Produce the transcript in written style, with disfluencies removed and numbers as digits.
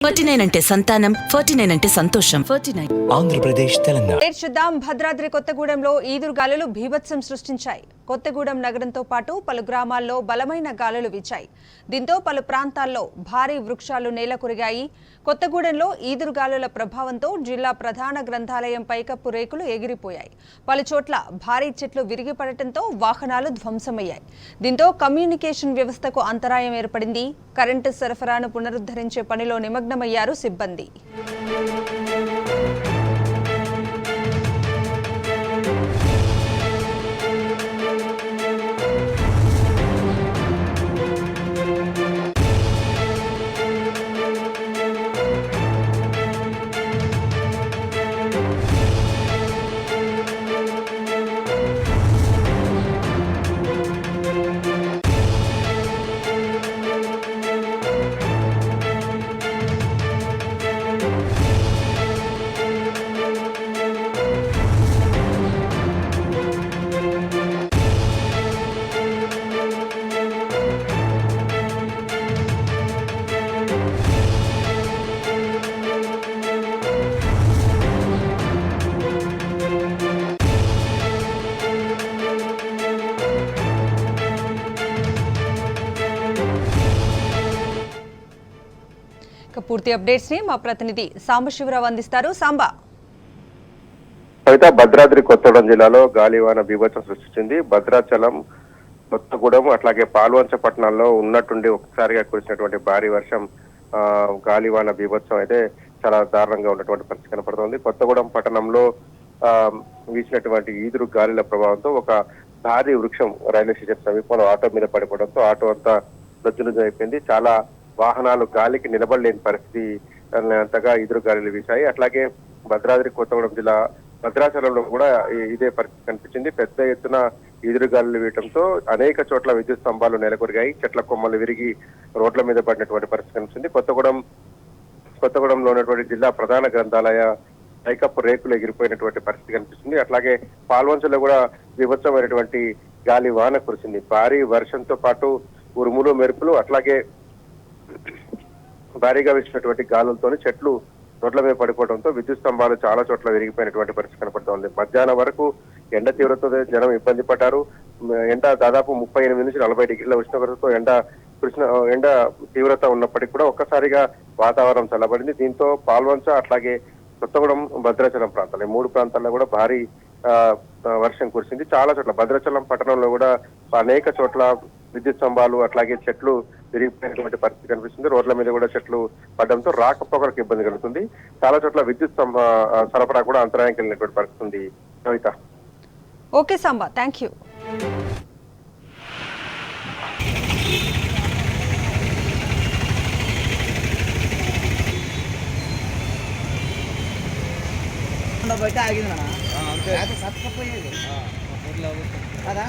49 అంటే సంతానం, 49 అంటే సంతోషం. 49 ఆంధ్రప్రదేశ్, తెలంగాణ. చూద్దాం. భద్రాద్రి కొత్తగూడెంలో ఈదురుగాలులు బీభత్సం సృష్టించాయి. కొత్తగూడెం నగరంతో పాటు పలు గ్రామాల్లో బలమైన గాలులు వీచాయి. దీంతో పలు ప్రాంతాల్లో భారీ వృక్షాలు నేలకొరిగాయి. కొత్తగూడెంలో ఈదురుగాలుల ప్రభావంతో జిల్లా ప్రధాన గ్రంథాలయం పైకప్పు రేకులు ఎగిరిపోయాయి. పలు చోట్ల భారీ చెట్లు విరిగిపడటంతో వాహనాలు ధ్వంసమయ్యాయి. దీంతో కమ్యూనికేషన్ వ్యవస్థకు అంతరాయం ఏర్పడింది. కరెంటు సరఫరాను పునరుద్ధరించే పనిలో నిమగ్నమయ్యారు సిబ్బంది. పూర్తి అప్డేట్స్ ని మా ప్రతినిధి సాంబశివరావు అందిస్తారు. సాంబా. భద్రాద్రి కొత్తగూడెం జిల్లాలో గాలివాన బీభత్సం సృష్టించింది. భద్రాచలం, కొత్తగూడెం అట్లాగే పాల్వంచ పట్టణాల్లో ఉన్నట్టుండి ఒకసారిగా కురిసినటువంటి భారీ వర్షం, గాలివాన బీభత్సం అయితే చాలా దారుణంగా ఉన్నటువంటి పరిస్థితి కనపడుతోంది. కొత్తగూడెం పట్టణంలో వీచినటువంటి ఈదురు గాలిల ప్రభావంతో ఒక భారీ వృక్షం రైల్వే స్టేషన్ సమీపంలో ఆటో మీద పడిపోవడంతో ఆటో అంతా నజ్జునుజ్జు అయిపోయింది. చాలా వాహనాలు గాలికి నిలబడలేని పరిస్థితి అంతగా ఈదురు గాలులు వీశాయి. అట్లాగే భద్రాద్రి కొత్తగూడెం జిల్లా భద్రాచలంలో కూడా ఇదే పరిస్థితి కనిపించింది. పెద్ద ఎత్తున ఈదురు గాలులు వీయడంతో అనేక చోట్ల విద్యుత్ స్తంభాలు నెలకొరిగాయి. చెట్ల కొమ్మలు విరిగి రోడ్ల మీద పడినటువంటి పరిస్థితి కనిపిస్తుంది. కొత్తగూడెంలో ఉన్నటువంటి జిల్లా ప్రధాన గ్రంథాలయ పైకప్పు రేకులు ఎగిరిపోయినటువంటి పరిస్థితి కనిపిస్తుంది. అట్లాగే పాల్వంచలో కూడా విభత్సమైనటువంటి గాలి వాన కురిసింది. భారీ వర్షంతో పాటు ఉరుములు, మెరుపులు, అట్లాగే భారీగా వీచినటువంటి గాలులతో చెట్లు రోడ్ల మీద పడిపోవడంతో విద్యుత్ స్తంభాలు చాలా చోట్ల విరిగిపోయినటువంటి పరిస్థితి కనపడుతోంది. మధ్యాహ్నం వరకు ఎండ తీవ్రతతో జనం ఇబ్బంది పడ్డారు. ఎండ దాదాపు 38 నుంచి 40 డిగ్రీల ఉష్ణోగ్రతతో ఎండ తీవ్రత ఉన్నప్పటికీ కూడా ఒక్కసారిగా వాతావరణం చల్లబడింది. దీంతో పాల్వంచ, అట్లాగే కొత్తగూడెం, భద్రాచలం ప్రాంతాలు, ఈ 3 ప్రాంతాల్లో కూడా భారీ వర్షం కురిసింది. చాలా చోట్ల భద్రాచలం పట్టణంలో కూడా అనేక చోట్ల విద్యుత్ స్తంభాలు అట్లాగే చెట్లు విరిగిపోయినటువంటి పరిస్థితి కనిపిస్తుంది. రోడ్ల మీద కూడా చెట్లు పడడంతో రాకపోకలకు ఇబ్బంది కలుగుతుంది. చాలా చోట్ల విద్యుత్ సరఫరా కూడా అంతరాయం కలిగినటువంటి పరిస్థితి ఉంది. Kavitha. Okay Samba, thank you. బయట ఆగింది కదా.